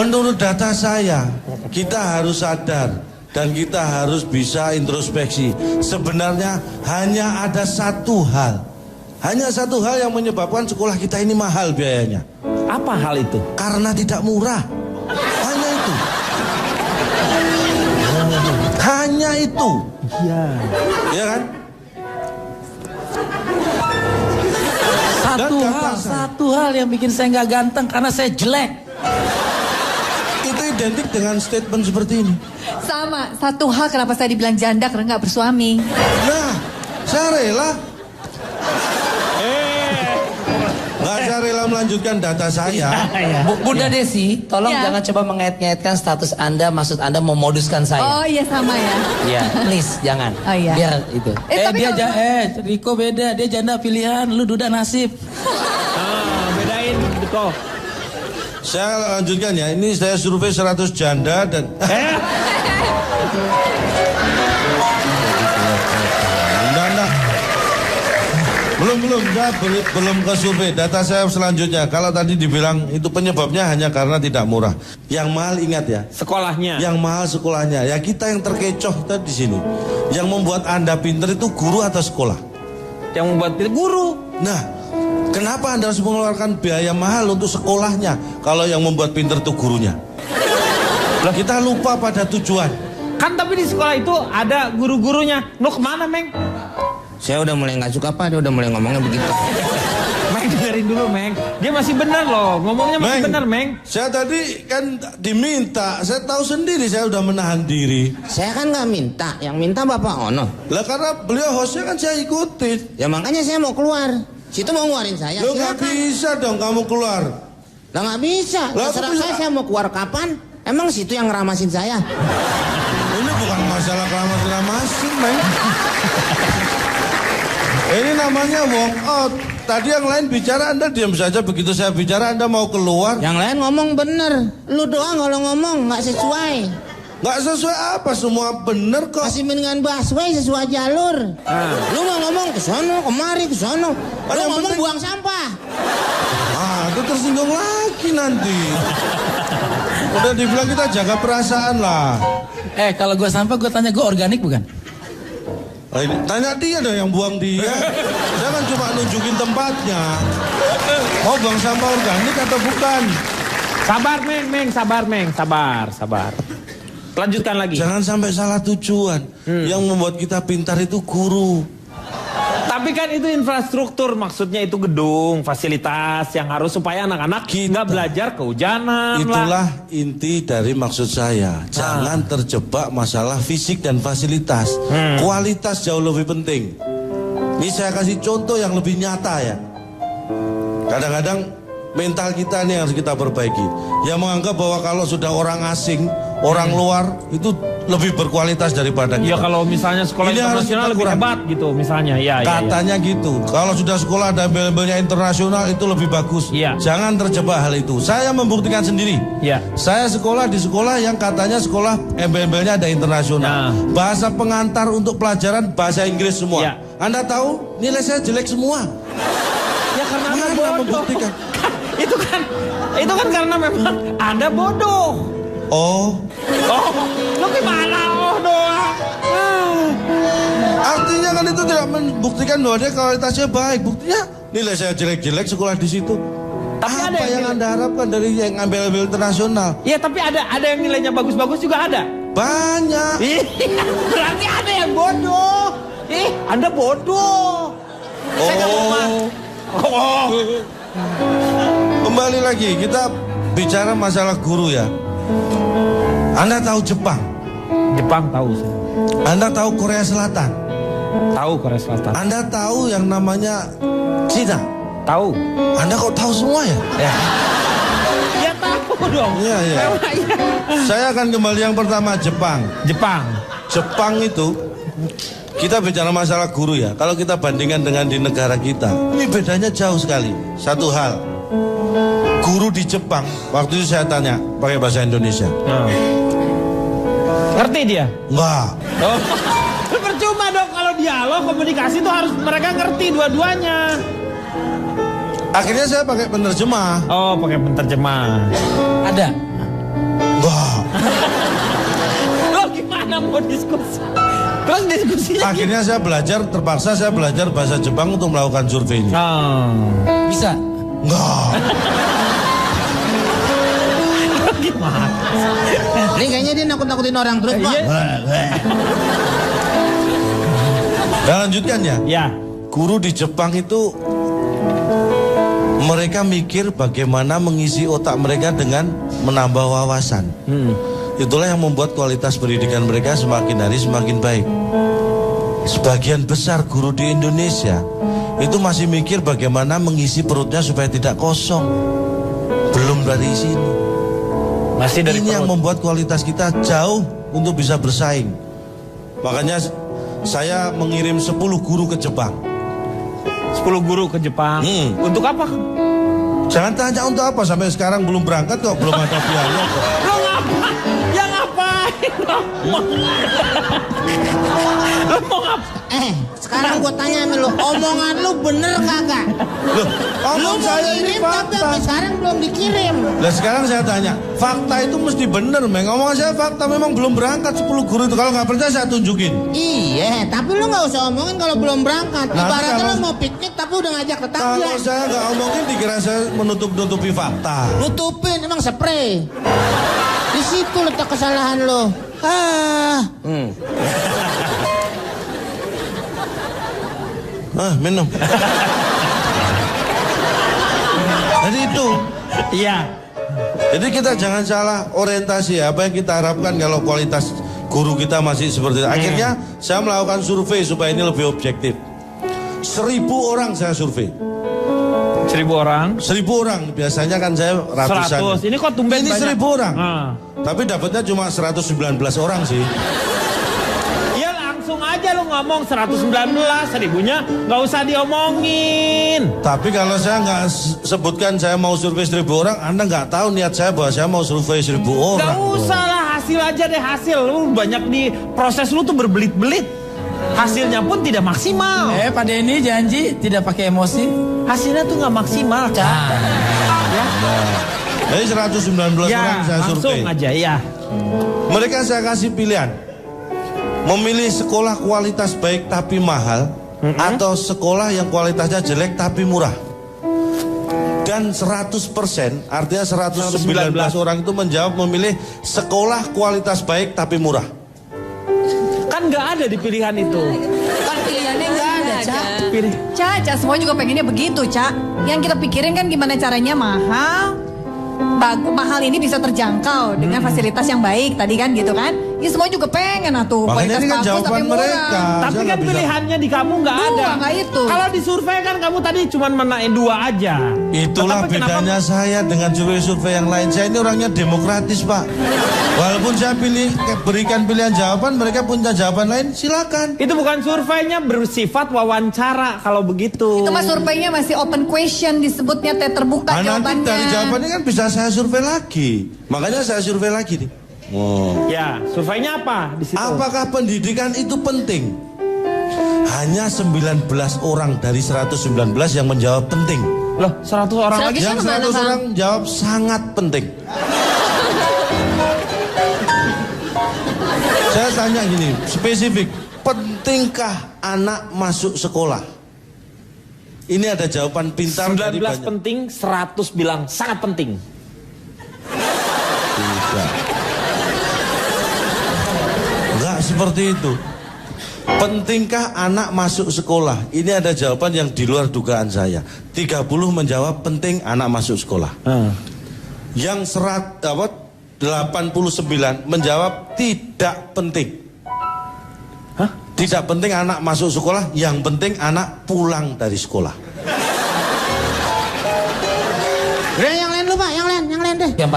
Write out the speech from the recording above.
Menurut data saya, kita harus sadar dan kita harus bisa introspeksi. Sebenarnya hanya ada satu hal. Hanya satu hal yang menyebabkan sekolah kita ini mahal biayanya. Apa hal itu? Karena tidak murah. Hanya itu. Hanya itu. Iya. Ya kan? Satu hal yang bikin saya nggak ganteng karena saya jelek. Itu identik dengan statement seperti ini. Sama, satu hal kenapa saya dibilang janda karena nggak bersuami. Nah, saya rela. Saya rela melanjutkan data saya. Bunda Desi, tolong Ya. jangan coba mengait-ngaitkan status Anda, maksud Anda memoduskan saya. Oh iya sama ya. Iya, please jangan. Oh, iya. Biar itu. Tapi kalau- Riko beda, dia janda pilihan, lu duda nasib. Bedain Riko. Saya lanjutkan ya. Ini saya survei 100 janda dan Enggak. Belum. Saya belum ke survei. Data saya selanjutnya. Kalau tadi dibilang itu penyebabnya hanya karena tidak murah. Yang mahal ingat ya. Sekolahnya. Yang mahal sekolahnya. Ya kita yang terkecoh kita di sini. Yang membuat Anda pinter itu guru atau sekolah? Yang membuat guru. Nah, kenapa Anda harus mengeluarkan biaya mahal untuk sekolahnya kalau yang membuat pinter itu gurunya? Lah kita lupa pada tujuan. Kan tapi di sekolah itu ada guru-gurunya. Lu kemana, Meng? Saya udah mulai nggak suka Pak, dia udah mulai ngomongnya begitu. Meng dengerin dulu, Meng. Dia masih benar loh, ngomongnya masih benar, Meng. Saya tadi kan diminta, saya tahu sendiri saya udah menahan diri. Saya kan nggak minta, yang minta Bapak Ono. Lah karena beliau hostnya kan saya ikutin. Ya makanya saya mau keluar. Situ mau ngeluarin saya, Lo nggak silakan. bisa dong kamu keluar. Lah nggak bisa, Lah, terserah bisa. saya mau keluar kapan. Emang situ yang ngeramasin saya. Ini bukan masalah keramas-keramasin, Meng. Ini namanya walk out. Tadi yang lain bicara, Anda diam saja. Begitu saya bicara, Anda mau keluar. Yang lain ngomong bener, lu doang kalau ngomong nggak sesuai. Nggak sesuai apa, semua bener kok. Masih mendingan busway sesuai jalur. Lu mau ngomong ke sono, kemari ke sono. Lu yang ngomong penting- buang sampah. Ah, itu tersinggung lagi nanti. Udah dibilang kita jaga perasaan lah. Kalau gue sampah, gue tanya, gue organik bukan? Nah, ini, tanya dia dong yang buang dia. Saya kan cuma nunjukin tempatnya. Mau buang sampah organik atau bukan? Sabar, Meng, sabar, Meng, sabar. Lanjutkan lagi. Jangan sampai salah tujuan. Yang membuat kita pintar itu guru. Tapi kan itu infrastruktur, maksudnya itu gedung, fasilitas yang harus supaya anak-anak nggak belajar kehujanan lah. Itulah inti dari maksud saya. Jangan terjebak masalah fisik dan fasilitas. Kualitas jauh lebih penting. Ini saya kasih contoh yang lebih nyata ya. Kadang-kadang mental kita nih harus kita perbaiki. Yang menganggap bahwa kalau sudah orang asing, orang luar itu lebih berkualitas daripada kita. Ya kalau misalnya sekolah Ini harus internasional kita lebih kurangi. hebat gitu misalnya. Ya. Katanya gitu. Kalau sudah sekolah ada embel-embelnya internasional itu lebih bagus. Iya. Jangan terjebak hal itu. Saya membuktikan sendiri. Iya. Saya sekolah di sekolah yang katanya sekolah embel-embelnya ada internasional. Nah. Bahasa pengantar untuk pelajaran bahasa Inggris semua. Iya. Anda tahu nilai saya jelek semua. Ya karena Anda Mana bodoh. membuktikan? itu kan karena memang Anda bodoh. Oh, Lu gimana doang? artinya kan itu tidak membuktikan bahwa dia kualitasnya baik. Buktinya nilai saya jelek-jelek sekolah di situ. Tapi ada Apa yang yang Anda harapkan dari yang embel-embel internasional? Ya tapi ada yang nilainya bagus-bagus juga ada. Banyak. Iya, berarti ada yang bodoh. Anda bodoh. Saya nggak mau Kembali lagi kita bicara masalah guru ya. Anda tahu Jepang, Jepang tahu. Anda tahu Korea Selatan, Tahu Korea Selatan. Anda tahu yang namanya Cina. Tahu. Anda kok tahu semua ya? Ya tahu dong. Iya, iya. Saya akan kembali yang pertama Jepang. Jepang itu kita bicara masalah guru ya. Kalau kita bandingkan dengan di negara kita, ini bedanya jauh sekali. Satu hal, guru di Jepang, waktu itu saya tanya pakai bahasa Indonesia. Ngerti dia? Enggak. Percuma dong kalau dialog komunikasi itu harus mereka ngerti dua-duanya. Akhirnya saya pakai penerjemah. Oh, pakai penerjemah. Ada. mau diskusi. Terus diskusinya Akhirnya terpaksa saya belajar bahasa Jepang untuk melakukan survei ini. Bisa. Enggak. gimana? Ini kayaknya dia nakut-nakutin orang terus, Pak. Dan lanjutkan ya. Ya. Guru di Jepang itu mereka mikir bagaimana mengisi otak mereka dengan menambah wawasan. Itulah yang membuat kualitas pendidikan mereka semakin hari semakin baik. Sebagian besar guru di Indonesia itu masih mikir bagaimana mengisi perutnya supaya tidak kosong. Belum dari sini. Masih dari ini yang perut. membuat kualitas kita jauh untuk bisa bersaing. Makanya saya mengirim 10 guru ke Jepang. 10 guru ke Jepang. Untuk apa? Jangan tanya untuk apa, sampai sekarang belum berangkat kok, belum ada biaya kok. Lo ngapa? Ya ngapain? Lo mau ngapain? Sekarang gue tanya sama lu, omongan lu bener kagak? Loh, Lu omong mau saya ini kirim tapi fakta. sampai sekarang belum dikirim. Nah sekarang saya tanya, fakta itu mesti bener, Meng. Omongan saya fakta, memang belum berangkat 10 guru itu. Kalau nggak percaya saya tunjukin. Iya, tapi lu nggak usah omongin kalau belum berangkat. Nanti Ibaratnya kalau- lu mau piknik tapi udah ngajak tetangga. Kalau saya nggak omongin dikira saya menutup-nutupi fakta. Nutupin, emang spray. Di situ letak kesalahan lo. Minum. Jadi itu. Iya. Jadi kita jangan salah orientasi ya. Apa yang kita harapkan kalau kualitas guru kita masih seperti itu. Akhirnya saya melakukan survei supaya ini lebih objektif. 1000 orang saya survei. 1000 orang. 1000 orang. Biasanya kan saya ratusan. 100. Ini kok tumben Ini banyak? 1000 orang. Tapi Tapi dapatnya cuma 119 orang sih. ya langsung aja lo ngomong 119, 1000-nya nggak usah diomongin. Tapi kalau saya nggak sebutkan saya mau survei 1000 orang, Anda nggak tahu niat saya bahwa saya mau survei 1000 orang. Gak usah lah, hasil aja deh hasil. Lu banyak di proses lu tuh berbelit-belit. Hasilnya pun tidak maksimal. Pak Denny janji tidak pakai emosi. Hasilnya tuh nggak maksimal, Cak. Jadi 119 Ya, orang saya survei. langsung aja ya. Mereka saya kasih pilihan. Memilih sekolah kualitas baik tapi mahal, atau sekolah yang kualitasnya jelek tapi murah. Dan 100%, artinya 119 orang itu menjawab memilih sekolah kualitas baik tapi murah. Kan nggak ada di pilihan itu. Kan pilihannya nggak ada, Cak. Pilih. Cak, semua juga pengennya begitu, Cak. Yang kita pikirin kan gimana caranya mahal. Mahal ini bisa terjangkau dengan fasilitas yang baik tadi kan gitu kan. Ya semua juga pengen atuh. Makanya ini kan jawaban mereka. Tapi Saya kan nggak bisa. pilihannya di kamu nggak ada. Nggak itu. Kalau di survei kan kamu tadi cuma menaik 2 aja. Itulah Tetapi kenapa- bedanya saya dengan survei-survei yang lain. Saya ini orangnya demokratis, Pak. Walaupun saya berikan pilihan jawaban, mereka punya jawaban lain, silakan. Itu bukan surveinya, bersifat wawancara kalau begitu. Itu mah surveinya masih open question disebutnya teh terbuka Nah, nanti jawabannya. dari jawabannya kan bisa saya survei lagi. Makanya saya survei lagi nih. Ya, surveinya apa di situ? Apakah pendidikan itu penting? Hanya 19 orang dari 119 yang menjawab penting. Loh, 100 orang lagi? Yang 100 orang jawab sangat penting. Saya tanya gini, spesifik. Pentingkah anak masuk sekolah? Ini ada jawaban pintar dari 19 banyak. penting, 100 bilang sangat penting. Tidak. Enggak seperti itu. Pentingkah anak masuk sekolah? Ini ada jawaban yang di luar dugaan saya. 30 menjawab penting anak masuk sekolah. Yang 89 menjawab tidak penting. Hah? Tidak penting anak masuk sekolah, yang penting anak pulang dari sekolah. Udah yang lain lu, Pak, yang lain deh. Yang